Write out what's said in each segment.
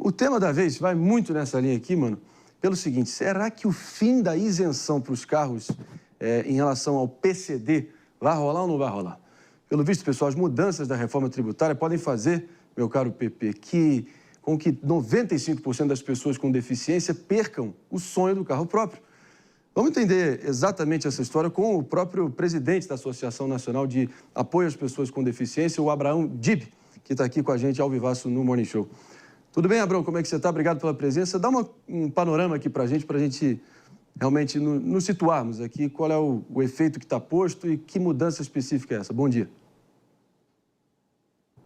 O tema da vez vai muito nessa linha aqui, mano, pelo seguinte: será que o fim da isenção para os carros em relação ao PCD vai rolar ou não vai rolar? Pelo visto, pessoal, as mudanças da reforma tributária podem fazer, meu caro PP, com que 95% das pessoas com deficiência percam o sonho do carro próprio. Vamos entender exatamente essa história com o próprio presidente da Associação Nacional de Apoio às Pessoas com Deficiência, o Abraão Dib, que está aqui com a gente ao vivaço no Morning Show. Tudo bem, Abraão? Como é que você está? Obrigado pela presença. Dá um panorama aqui para a gente realmente nos situarmos aqui. Qual é o efeito que está posto e que mudança específica é essa? Bom dia.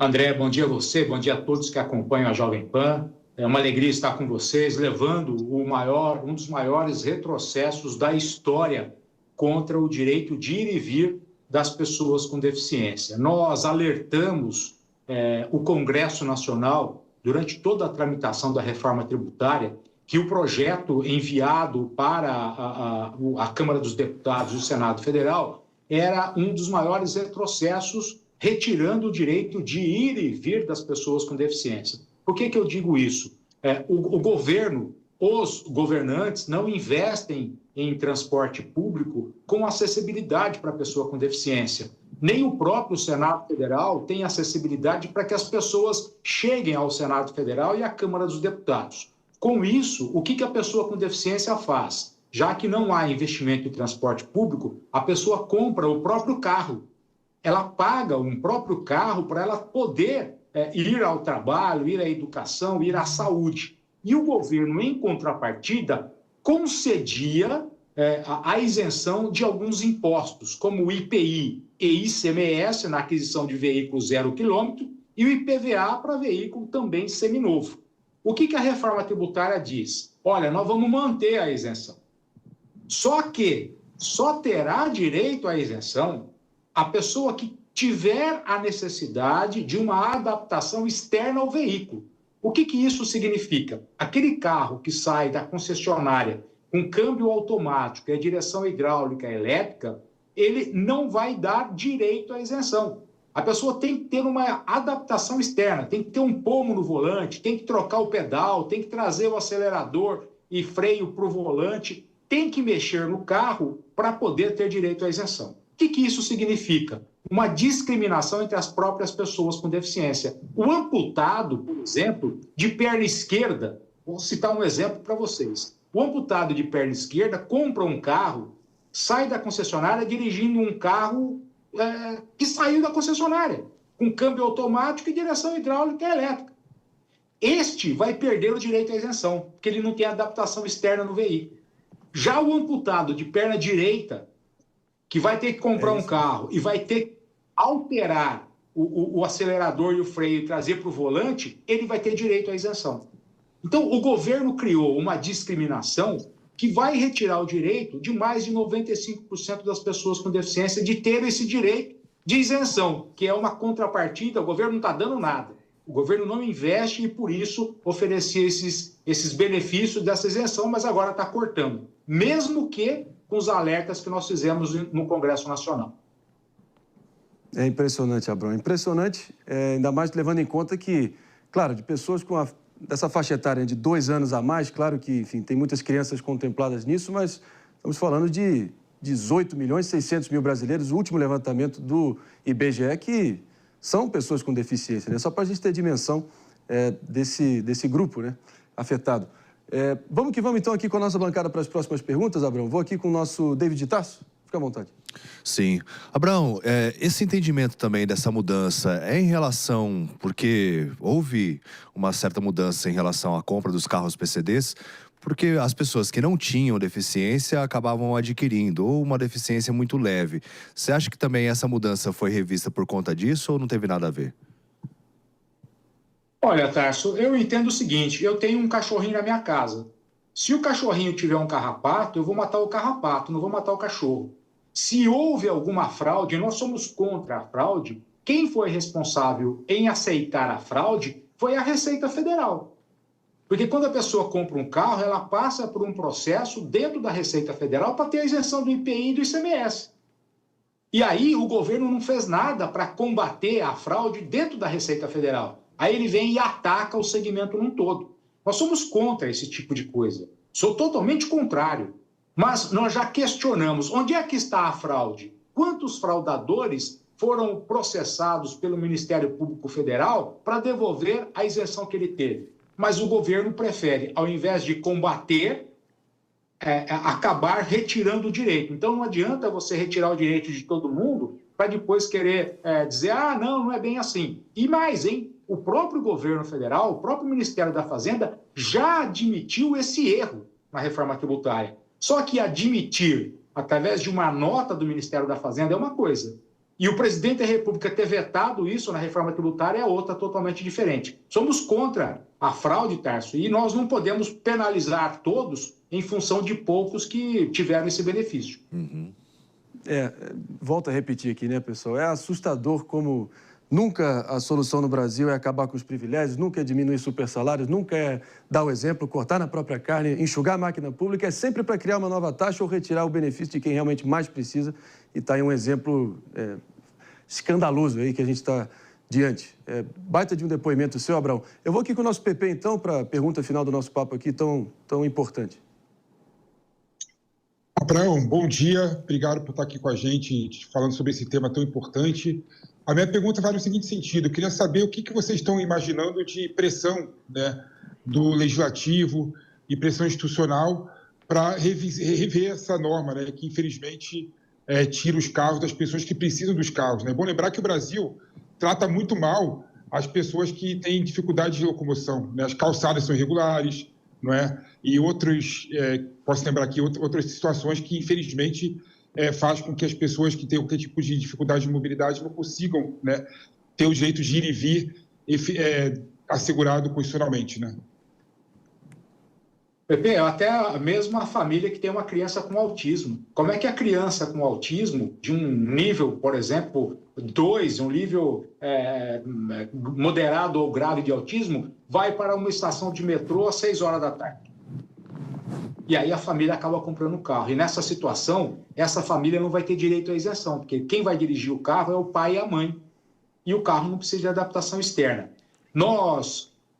André, bom dia a você, bom dia a todos que acompanham a Jovem Pan. É uma alegria estar com vocês, levando um dos maiores retrocessos da história contra o direito de ir e vir das pessoas com deficiência. Nós alertamos o Congresso Nacional, durante toda a tramitação da reforma tributária, que o projeto enviado para a Câmara dos Deputados e o Senado Federal era um dos maiores retrocessos, retirando o direito de ir e vir das pessoas com deficiência. Por que eu digo isso? O governo, os governantes não investem em transporte público com acessibilidade para a pessoa com deficiência. Nem o próprio Senado Federal tem acessibilidade para que as pessoas cheguem ao Senado Federal e à Câmara dos Deputados. Com isso, o que a pessoa com deficiência faz? Já que não há investimento em transporte público, a pessoa compra o próprio carro. Ela paga um próprio carro para ela poder ir ao trabalho, ir à educação, ir à saúde. E o governo, em contrapartida, concedia a isenção de alguns impostos, como o IPI e ICMS na aquisição de veículo 0 quilômetro e o IPVA para veículo também seminovo. O que a reforma tributária diz? Olha, nós vamos manter a isenção. Só que só terá direito à isenção a pessoa que tiver a necessidade de uma adaptação externa ao veículo. O que isso significa? Aquele carro que sai da concessionária com câmbio automático e a direção hidráulica elétrica, ele não vai dar direito à isenção. A pessoa tem que ter uma adaptação externa, tem que ter um pomo no volante, tem que trocar o pedal, tem que trazer o acelerador e freio para o volante, tem que mexer no carro para poder ter direito à isenção. O que isso significa? Uma discriminação entre as próprias pessoas com deficiência. O amputado, por exemplo, de perna esquerda, vou citar um exemplo para vocês. O amputado de perna esquerda compra um carro, sai da concessionária dirigindo um carro que saiu da concessionária, com câmbio automático e direção hidráulica e elétrica. Este vai perder o direito à isenção, porque ele não tem adaptação externa no veículo. Já o amputado de perna direita, que vai ter que comprar um carro e vai ter que alterar o acelerador e o freio e trazer para o volante, ele vai ter direito à isenção. Então, o governo criou uma discriminação que vai retirar o direito de mais de 95% das pessoas com deficiência de ter esse direito de isenção, que é uma contrapartida. O governo não está dando nada. O governo não investe e, por isso, oferecia esses benefícios dessa isenção, mas agora está cortando, mesmo que com os alertas que nós fizemos no Congresso Nacional. É impressionante, Abraão, impressionante, ainda mais levando em conta que, claro, de pessoas dessa faixa etária de 2 anos a mais, claro que, enfim, tem muitas crianças contempladas nisso, mas estamos falando de 18.600.000 brasileiros, o último levantamento do IBGE, que são pessoas com deficiência, né? Só para a gente ter dimensão desse grupo, né, afetado. Vamos que vamos, então, aqui com a nossa bancada para as próximas perguntas, Abraão. Vou aqui com o nosso David Tasso. Fica à vontade. Sim. Abraão, esse entendimento também dessa mudança é em relação... Porque houve uma certa mudança em relação à compra dos carros PCDs, porque as pessoas que não tinham deficiência acabavam adquirindo, ou uma deficiência muito leve. Você acha que também essa mudança foi revista por conta disso ou não teve nada a ver? Olha, Tarso, eu entendo o seguinte: eu tenho um cachorrinho na minha casa. Se o cachorrinho tiver um carrapato, eu vou matar o carrapato, não vou matar o cachorro. Se houve alguma fraude, nós somos contra a fraude. Quem foi responsável em aceitar a fraude foi a Receita Federal. Porque quando a pessoa compra um carro, ela passa por um processo dentro da Receita Federal para ter a isenção do IPI e do ICMS. E aí o governo não fez nada para combater a fraude dentro da Receita Federal. Aí ele vem e ataca o segmento num todo. Nós somos contra esse tipo de coisa. Sou totalmente contrário. Mas nós já questionamos onde é que está a fraude? Quantos fraudadores foram processados pelo Ministério Público Federal para devolver a isenção que ele teve? Mas o governo prefere, ao invés de combater, acabar retirando o direito. Então, não adianta você retirar o direito de todo mundo para depois querer dizer, não é bem assim. E mais, hein? O próprio governo federal, o próprio Ministério da Fazenda já admitiu esse erro na reforma tributária. Só que admitir, através de uma nota do Ministério da Fazenda, é uma coisa. E o presidente da República ter vetado isso na reforma tributária é outra totalmente diferente. Somos contra a fraude, Tarso, e nós não podemos penalizar todos em função de poucos que tiveram esse benefício. Volto a repetir aqui, né, pessoal? É assustador como nunca a solução no Brasil é acabar com os privilégios, nunca é diminuir supersalários, nunca é dar o exemplo, cortar na própria carne, enxugar a máquina pública, é sempre para criar uma nova taxa ou retirar o benefício de quem realmente mais precisa. E está aí um exemplo escandaloso aí que a gente está diante. Baita de um depoimento seu, Abraão. Eu vou aqui com o nosso PP, então, para a pergunta final do nosso papo aqui, tão importante. Abraão, bom dia. Obrigado por estar aqui com a gente, falando sobre esse tema tão importante. A minha pergunta vai no seguinte sentido. Eu queria saber o que vocês estão imaginando de pressão, né, do Legislativo e pressão institucional para rever essa norma, né, que, infelizmente, tira os carros das pessoas que precisam dos carros, né? É bom lembrar que o Brasil trata muito mal as pessoas que têm dificuldade de locomoção, né? As calçadas são irregulares, não é? E posso lembrar aqui outras situações que, infelizmente, faz com que as pessoas que têm qualquer tipo de dificuldade de mobilidade não consigam, né, ter o direito de ir e vir assegurado constitucionalmente, né? Pepe, até mesmo a família que tem uma criança com autismo. Como é que a criança com autismo, de um nível, por exemplo, 2, um nível moderado ou grave de autismo, vai para uma estação de metrô às 6 horas da tarde? E aí a família acaba comprando um carro. E nessa situação, essa família não vai ter direito à isenção, porque quem vai dirigir o carro é o pai e a mãe. E o carro não precisa de adaptação externa.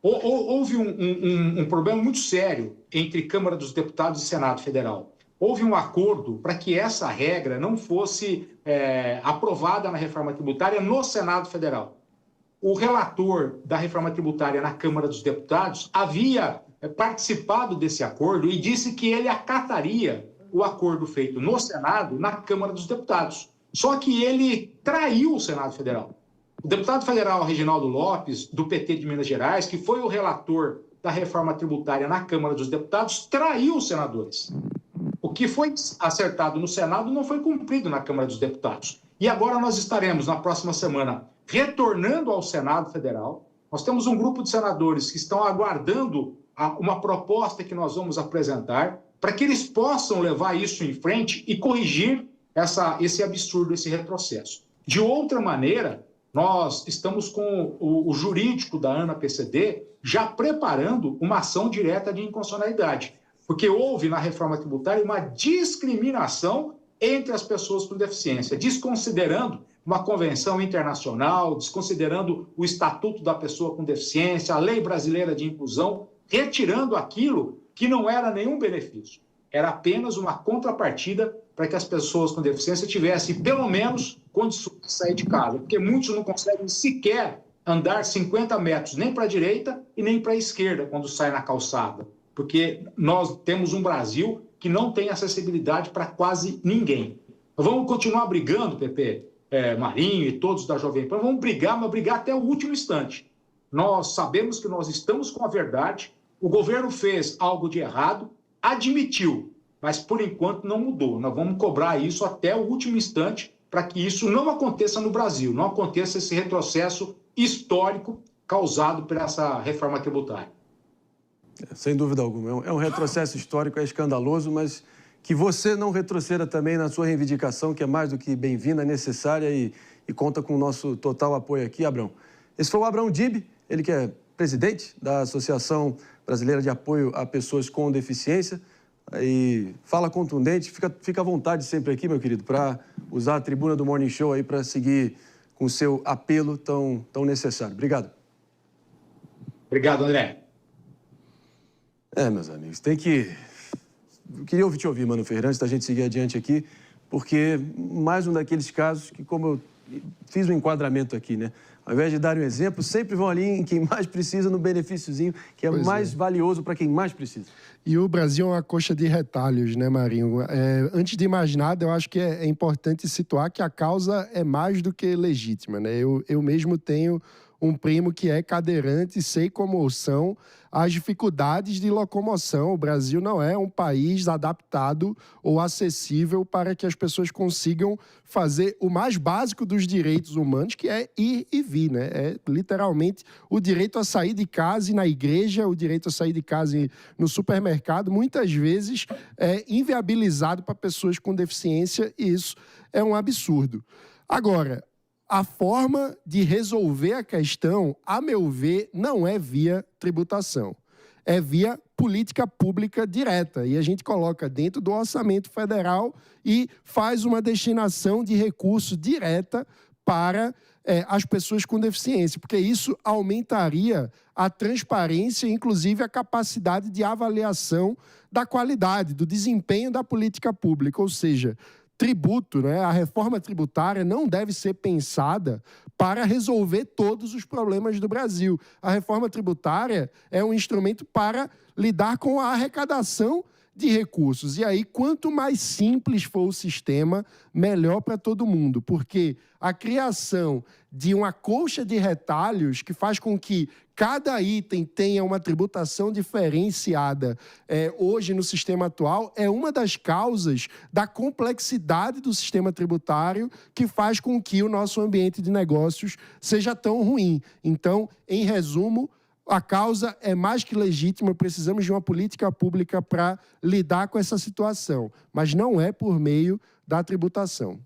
Houve um problema muito sério entre Câmara dos Deputados e Senado Federal. Houve um acordo para que essa regra não fosse aprovada na reforma tributária no Senado Federal. O relator da reforma tributária na Câmara dos Deputados havia participado desse acordo e disse que ele acataria o acordo feito no Senado na Câmara dos Deputados. Só que ele traiu o Senado Federal. O deputado federal Reginaldo Lopes, do PT de Minas Gerais, que foi o relator da reforma tributária na Câmara dos Deputados, traiu os senadores. O que foi acertado no Senado não foi cumprido na Câmara dos Deputados. E agora nós estaremos, na próxima semana, retornando ao Senado Federal. Nós temos um grupo de senadores que estão aguardando uma proposta que nós vamos apresentar para que eles possam levar isso em frente e corrigir esse absurdo, esse retrocesso. De outra maneira, nós estamos com o jurídico da ANA-PCD já preparando uma ação direta de inconstitucionalidade, porque houve na reforma tributária uma discriminação entre as pessoas com deficiência, desconsiderando uma convenção internacional, desconsiderando o Estatuto da Pessoa com Deficiência, a Lei Brasileira de Inclusão, retirando aquilo que não era nenhum benefício. Era apenas uma contrapartida para que as pessoas com deficiência tivessem, pelo menos, condições de sair de casa. Porque muitos não conseguem sequer andar 50 metros, nem para a direita e nem para a esquerda, quando sai na calçada. Porque nós temos um Brasil que não tem acessibilidade para quase ninguém. Vamos continuar brigando, Pepe, Marinho e todos da Jovem Pan, vamos brigar, mas brigar até o último instante. Nós sabemos que nós estamos com a verdade, o governo fez algo de errado, admitiu, mas por enquanto não mudou. Nós vamos cobrar isso até o último instante para que isso não aconteça no Brasil, não aconteça esse retrocesso histórico causado por essa reforma tributária. Sem dúvida alguma. É um retrocesso histórico, é escandaloso, mas que você não retroceda também na sua reivindicação, que é mais do que bem-vinda, necessária e conta com o nosso total apoio aqui, Abraão. Esse foi o Abraão Dib, ele que é presidente da Associação Brasileira de Apoio a Pessoas com Deficiência. E fala contundente, fica à vontade sempre aqui, meu querido, para usar a tribuna do Morning Show aí para seguir com o seu apelo tão necessário. Obrigado. Obrigado, André. Meus amigos, Eu queria te ouvir, Mano Ferreira, antes da gente seguir adiante aqui, porque mais um daqueles casos que, como eu fiz um enquadramento aqui, né? Ao invés de dar um exemplo, sempre vão ali em quem mais precisa, no benefíciozinho, que é mais valioso para quem mais precisa. E o Brasil é uma coxa de retalhos, né, Marinho? Antes de mais nada, eu acho que é importante situar que a causa é mais do que legítima, né? Eu mesmo tenho um primo que é cadeirante e sei como são as dificuldades de locomoção. O Brasil não é um país adaptado ou acessível para que as pessoas consigam fazer o mais básico dos direitos humanos, que é ir e vir, né? É literalmente o direito a sair de casa e ir na igreja, o direito a sair de casa e ir no supermercado, muitas vezes é inviabilizado para pessoas com deficiência, e isso é um absurdo. Agora, a forma de resolver a questão, a meu ver, não é via tributação. É via política pública direta. E a gente coloca dentro do orçamento federal e faz uma destinação de recurso direta para as pessoas com deficiência, porque isso aumentaria a transparência e, inclusive, a capacidade de avaliação da qualidade, do desempenho da política pública. Ou seja, tributo, né? A reforma tributária não deve ser pensada para resolver todos os problemas do Brasil. A reforma tributária é um instrumento para lidar com a arrecadação de recursos. E aí, quanto mais simples for o sistema, melhor para todo mundo, porque a criação de uma colcha de retalhos que faz com que cada item tenha uma tributação diferenciada hoje no sistema atual é uma das causas da complexidade do sistema tributário que faz com que o nosso ambiente de negócios seja tão ruim. Então, em resumo, a causa é mais que legítima, precisamos de uma política pública para lidar com essa situação, mas não é por meio da tributação.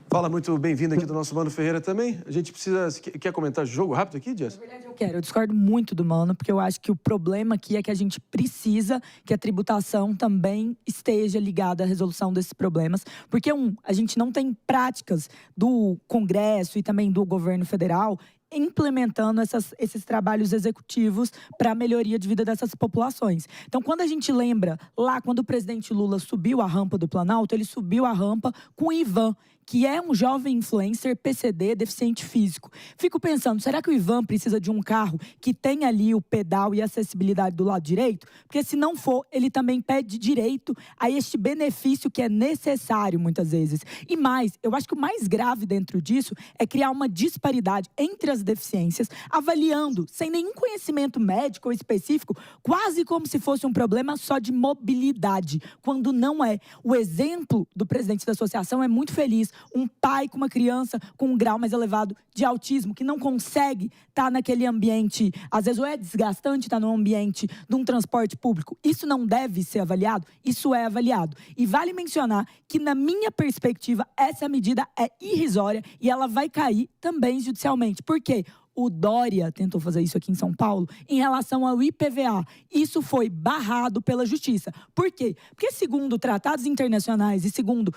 Fala, muito bem-vindo aqui do nosso Mano Ferreira também. A gente precisa... Quer comentar jogo rápido aqui, Jess? Na verdade, eu quero. Eu discordo muito do Mano, porque eu acho que o problema aqui é que a gente precisa que a tributação também esteja ligada à resolução desses problemas. Porque, a gente não tem práticas do Congresso e também do governo federal implementando esses trabalhos executivos para a melhoria de vida dessas populações. Então, quando a gente lembra, lá quando o presidente Lula subiu a rampa do Planalto, ele subiu a rampa com o Ivan, que é um jovem influencer PCD, deficiente físico. Fico pensando, será que o Ivan precisa de um carro que tenha ali o pedal e a acessibilidade do lado direito? Porque se não for, ele também pede direito a este benefício que é necessário muitas vezes. E mais, eu acho que o mais grave dentro disso é criar uma disparidade entre as deficiências, avaliando, sem nenhum conhecimento médico ou específico, quase como se fosse um problema só de mobilidade, quando não é. O exemplo do presidente da associação é muito feliz. Um pai com uma criança com um grau mais elevado de autismo, que não consegue estar naquele ambiente, às vezes ou é desgastante estar no ambiente de um transporte público. Isso não deve ser avaliado? Isso é avaliado. E vale mencionar que, na minha perspectiva, essa medida é irrisória e ela vai cair também judicialmente. Por quê? O Dória tentou fazer isso aqui em São Paulo em relação ao IPVA. Isso foi barrado pela Justiça. Por quê? Porque, segundo tratados internacionais e segundo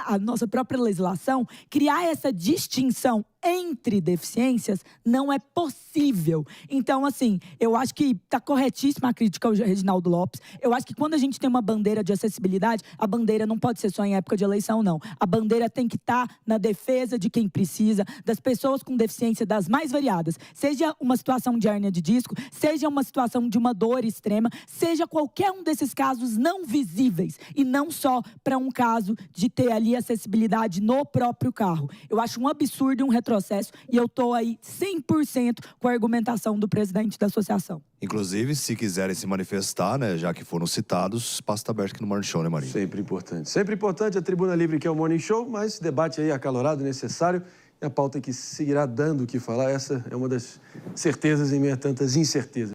a nossa própria legislação, criar essa distinção entre deficiências não é possível. Então, assim, eu acho que está corretíssima a crítica ao Reginaldo Lopes. Eu acho que quando a gente tem uma bandeira de acessibilidade, a bandeira não pode ser só em época de eleição, não. A bandeira tem que estar na defesa de quem precisa, das pessoas com deficiência das mais variadas. Seja uma situação de hérnia de disco, seja uma situação de uma dor extrema, seja qualquer um desses casos não visíveis e não só para um caso de ter ali acessibilidade no próprio carro. Eu acho um absurdo e um retrocesso e eu estou aí 100% com a argumentação do presidente da associação. Inclusive, se quiserem se manifestar, né, já que foram citados, espaço está aberto aqui no Morning Show, né, Marinho? Sempre importante. Sempre importante a Tribuna Livre, que é o Morning Show, mas debate aí acalorado, necessário, e a pauta que seguirá dando o que falar. Essa é uma das certezas em meio a tantas incertezas.